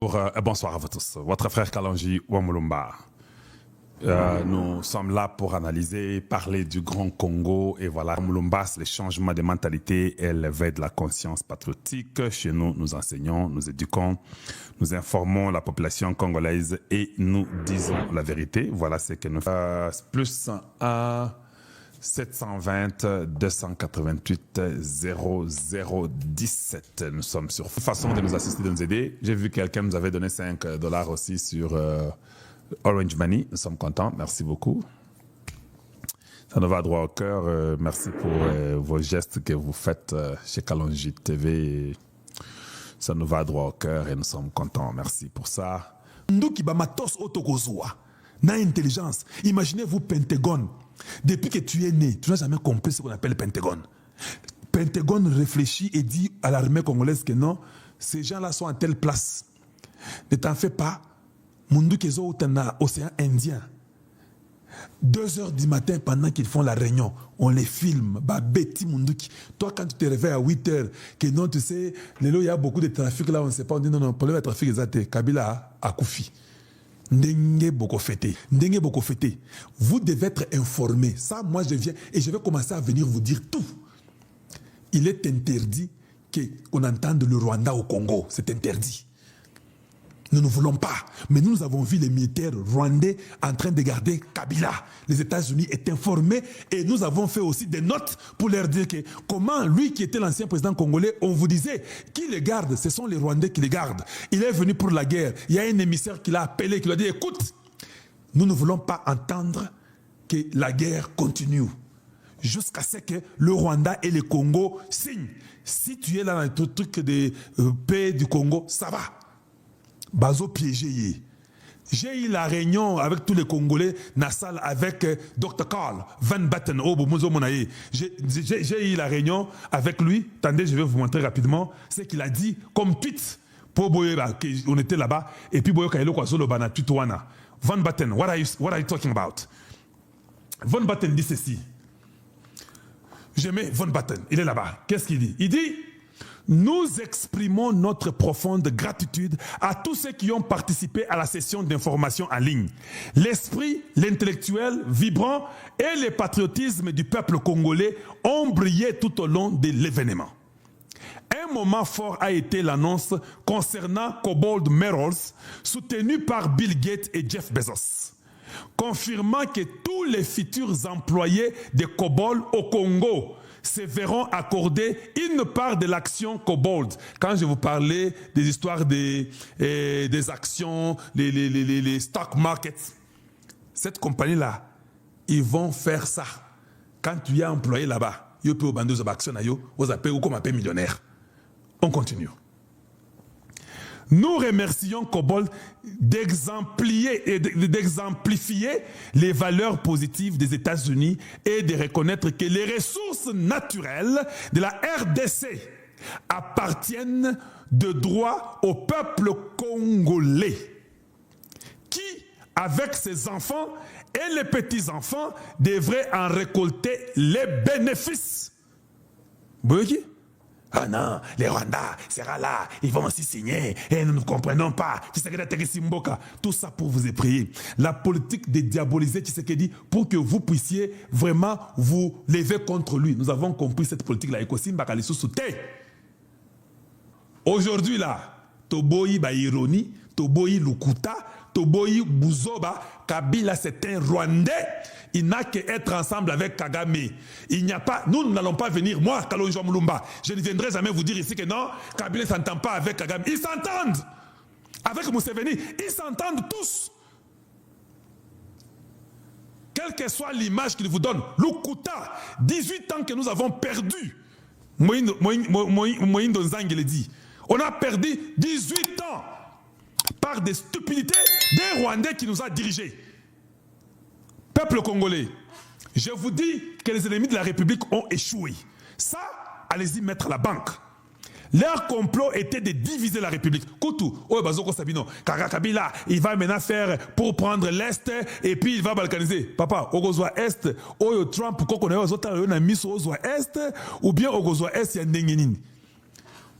Bonsoir à vous tous. Votre frère Kalonji Wamulumba. Nous sommes là pour analyser, parler du Grand Congo. Et voilà, Wamulumba, c'est le changement de mentalité et l'éveil de la conscience patriotique. Chez nous, nous enseignons, nous éduquons, nous informons la population congolaise et nous disons la vérité. Voilà ce que nous faisons. Plus 1 720 288 0017. Nous sommes sur façon de nous assister, de nous aider. J'ai vu quelqu'un nous avait donné $5 aussi sur Orange Money. Nous sommes contents. Merci beaucoup. Ça nous va droit au cœur. Merci pour vos gestes que vous faites chez Kalonji TV. Ça nous va droit au cœur et nous sommes contents. Merci pour ça. Nduki ba matos otokozwa na intelligence. Imaginez-vous Pentagone. Depuis que tu es né, tu n'as jamais compris ce qu'on appelle le Pentagone. Pentagone réfléchit et dit à l'armée congolaise que non, ces gens-là sont à telle place. Ne t'en fais pas. Munduki ezo utana océan Indien. 2 heures du matin, pendant qu'ils font la réunion, on les filme. Bah, Betty Munduki. Toi, quand tu te réveilles à 8 heures, que non, tu sais, il y a beaucoup de trafic là, on ne sait pas, on dit non, le problème de trafic est Kabila a Koufi. Ndenge boko fete. Vous devez être informé. Ça, moi, je viens et je vais commencer à venir vous dire tout. Il est interdit qu'on entende le Rwanda au Congo. C'est interdit. Nous ne voulons pas. Mais nous avons vu les militaires rwandais en train de garder Kabila. Les États-Unis est informés et nous avons fait aussi des notes pour leur dire que comment lui qui était l'ancien président congolais, on vous disait qui les garde, ce sont les Rwandais qui les gardent. Il est venu pour la guerre. Il y a un émissaire qui l'a appelé, qui lui a dit écoute, nous ne voulons pas entendre que la guerre continue jusqu'à ce que le Rwanda et le Congo signent. Si tu es là dans le truc de paix du Congo, ça va. Bazo piégé. J'ai eu la réunion avec tous les Congolais dans la salle avec Dr. Karl Van Batten. J'ai eu la réunion avec lui. Attendez, je vais vous montrer rapidement ce qu'il a dit comme tweet pour Boyeba, on était là-bas. Et puis Boyoka Elo Kwazolo Bana tweet wana. Van Batten, what are you talking about? Van Batten dit ceci. Je mets Van Batten, il est là-bas. Qu'est-ce qu'il dit? Il dit nous exprimons notre profonde gratitude à tous ceux qui ont participé à la session d'information en ligne. L'esprit, l'intellectuel vibrant et le patriotisme du peuple congolais ont brillé tout au long de l'événement. Un moment fort a été l'annonce concernant Cobalt Metals, soutenu par Bill Gates et Jeff Bezos, confirmant que tous les futurs employés de Cobalt au Congo se verront accorder une part de l'action Cobalt. Quand je vous parlais des histoires des actions, les stock markets, cette compagnie-là, ils vont faire ça. Quand tu es employé là-bas, ils peuvent vendre des actions, vous appelez ou comme appelé millionnaire. On continue. Nous remercions Cobalt d'exemplifier les valeurs positives des États-Unis et de reconnaître que les ressources naturelles de la RDC appartiennent de droit au peuple congolais qui, avec ses enfants et les petits-enfants, devrait en récolter les bénéfices. Vous voyez? Ah non, les Rwandais sera là, ils vont aussi signer, et nous ne comprenons pas. Tout ça pour vous effrayer. La politique de diaboliser Tshisekedi pour que vous puissiez vraiment vous lever contre lui. Nous avons compris cette politique-là. Aujourd'hui là, Toboyi ba ironie, Toboyi Lukuta, Toboyi Buzoba, Kabila c'est un Rwandais. Il n'a qu'à être ensemble avec Kagame. Il n'y a pas, nous n'allons pas venir, moi, Kalonji Wamulumba, je ne viendrai jamais vous dire ici que non, Kabila ne s'entend pas avec Kagame. Ils s'entendent avec Museveni, ils s'entendent tous. Quelle que soit l'image qu'il vous donne, Lukuta, 18 ans que nous avons perdu. Moïndo Nzangi le dit. On a perdu 18 ans par des stupidités des Rwandais qui nous a dirigés. Peuple congolais, je vous dis que les ennemis de la République ont échoué. Ça, allez-y mettre la banque. Leur complot était de diviser la République. Koutou, Bazoko Sabino, Kabila, il va maintenant faire pour prendre l'Est et puis il va balkaniser. Papa, Ogozwa Est, Oyo Trump, Kokone, Ozota, Oyona Miss Ozwa Est, ou bien Ogozwa Est, Yandengenin.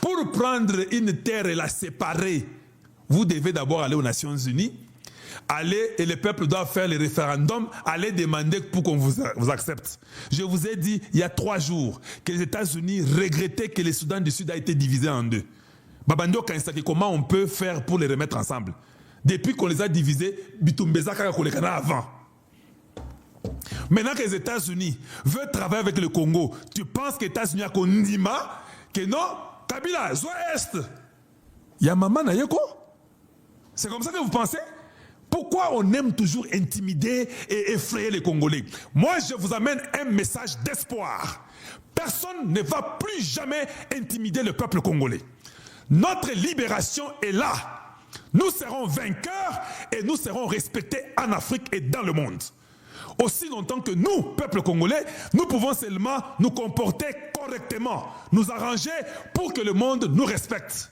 Pour prendre une terre et la séparer, Vous devez d'abord aller aux Nations Unies, aller et le peuple doit faire le référendum, aller demander pour qu'on vous accepte. Je vous ai dit il y a 3 jours que les États-Unis regrettaient que le Soudan du Sud a été divisé en 2. Babando Kansaki, comment on peut faire pour les remettre ensemble? Depuis qu'on les a divisés, Bitumbeza Kakakolekana avant. Maintenant que les États-Unis veulent travailler avec le Congo, tu penses que les États-Unis a Kondima, que non, Kabila, Zoa Est. Yamama Nayeko? C'est comme ça que vous pensez? Pourquoi on aime toujours intimider et effrayer les Congolais? Moi, je vous amène un message d'espoir. Personne ne va plus jamais intimider le peuple congolais. Notre libération est là. Nous serons vainqueurs et nous serons respectés en Afrique et dans le monde. Aussi longtemps que nous, peuple congolais, nous pouvons seulement nous comporter correctement, nous arranger pour que le monde nous respecte.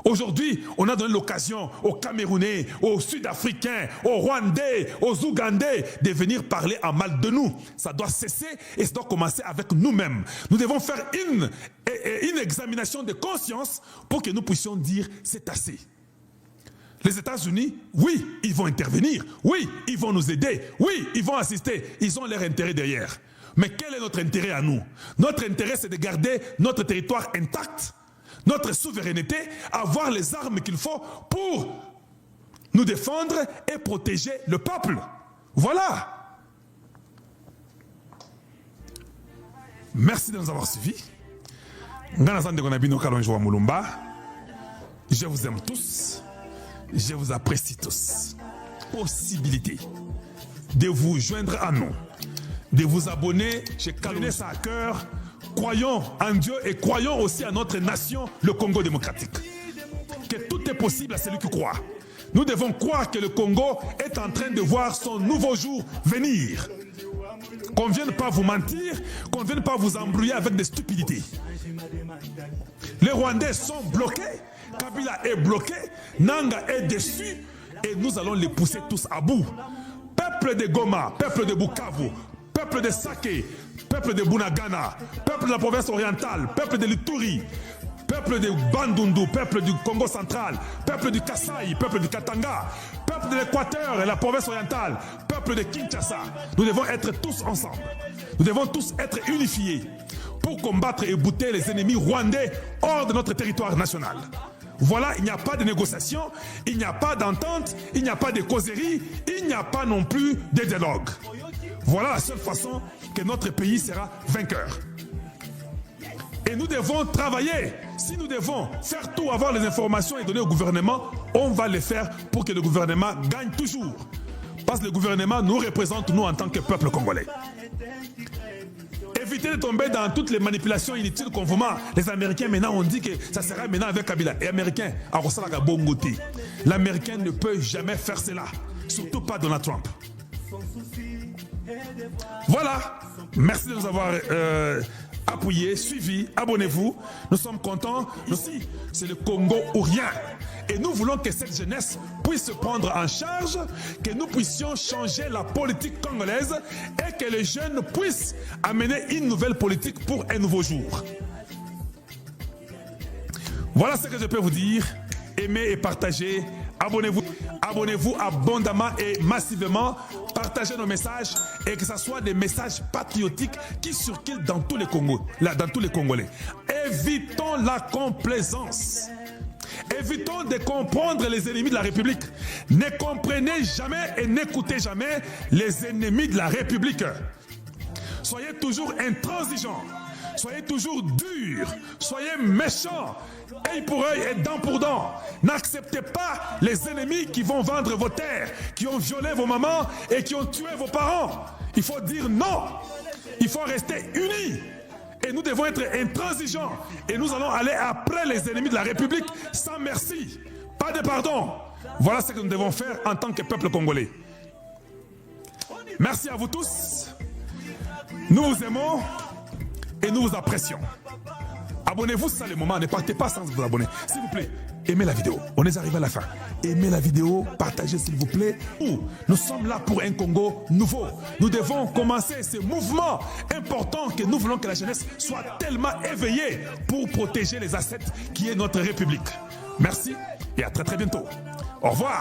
Aujourd'hui, on a donné l'occasion aux Camerounais, aux Sud-Africains, aux Rwandais, aux Ougandais de venir parler en mal de nous. Ça doit cesser et ça doit commencer avec nous-mêmes. Nous devons faire une examination de conscience pour que nous puissions dire c'est assez. Les États-Unis, oui, ils vont intervenir. Oui, ils vont nous aider. Oui, ils vont assister. Ils ont leur intérêt derrière. Mais quel est notre intérêt à nous? Notre intérêt, c'est de garder notre territoire intact, notre souveraineté, avoir les armes qu'il faut pour nous défendre et protéger le peuple. Voilà. Merci de nous avoir suivis. Je vous aime tous. Je vous apprécie tous. Possibilité de vous joindre à nous, de vous abonner chez Kalonji à cœur. Croyons en Dieu et croyons aussi à notre nation, le Congo démocratique. Que tout est possible à celui qui croit. Nous devons croire que le Congo est en train de voir son nouveau jour venir. Qu'on ne vienne pas vous mentir, qu'on ne vienne pas vous embrouiller avec des stupidités. Les Rwandais sont bloqués, Kabila est bloqué, Nanga est déçu et nous allons les pousser tous à bout. Peuple de Goma, peuple de Bukavu, peuple de Saké, peuple de Bunagana, peuple de la province orientale, peuple de l'Ituri, peuple de Bandundu, peuple du Congo central, peuple du Kasaï, peuple du Katanga, peuple de l'Équateur et la province orientale, peuple de Kinshasa. Nous devons être tous ensemble. Nous devons tous être unifiés pour combattre et bouter les ennemis rwandais hors de notre territoire national. Voilà, il n'y a pas de négociation, il n'y a pas d'entente, il n'y a pas de causerie, il n'y a pas non plus de dialogue. Voilà la seule façon que notre pays sera vainqueur. Et nous devons travailler. Si nous devons faire tout, avoir les informations et donner au gouvernement, on va le faire pour que le gouvernement gagne toujours. Parce que le gouvernement nous représente, nous, en tant que peuple congolais. Évitez de tomber dans toutes les manipulations inutiles qu'on vous ment. Les Américains, maintenant, on dit que ça sera maintenant avec Kabila. Et Américains, l'Américain ne peut jamais faire cela. Surtout pas Donald Trump. Voilà. Merci de nous avoir appuyés, suivis, abonnez-vous. Nous sommes contents. Aussi, c'est le Congo ou rien. Et nous voulons que cette jeunesse puisse se prendre en charge, que nous puissions changer la politique congolaise et que les jeunes puissent amener une nouvelle politique pour un nouveau jour. Voilà ce que je peux vous dire. Aimez et partagez. Abonnez-vous. Abonnez-vous abondamment et massivement. Partagez nos messages et que ce soit des messages patriotiques qui circulent dans tous les Congos, dans tous les Congolais. Évitons la complaisance. Évitons de comprendre les ennemis de la République. Ne comprenez jamais et n'écoutez jamais les ennemis de la République. Soyez toujours intransigeants. Soyez toujours durs. Soyez méchants. Œil pour œil et dent pour dent. N'acceptez pas les ennemis qui vont vendre vos terres, qui ont violé vos mamans et qui ont tué vos parents. Il faut dire non. Il faut rester unis. Et nous devons être intransigeants. Et nous allons aller après les ennemis de la République sans merci. Pas de pardon. Voilà ce que nous devons faire en tant que peuple congolais. Merci à vous tous. Nous vous aimons et nous vous apprécions. Abonnez-vous, c'est ça le moment. Ne partez pas sans vous abonner. S'il vous plaît, aimez la vidéo. On est arrivé à la fin. Aimez la vidéo, partagez s'il vous plaît. Nous sommes là pour un Congo nouveau. Nous devons commencer ce mouvement important que nous voulons que la jeunesse soit tellement éveillée pour protéger les assets qui est notre République. Merci et à très très bientôt. Au revoir.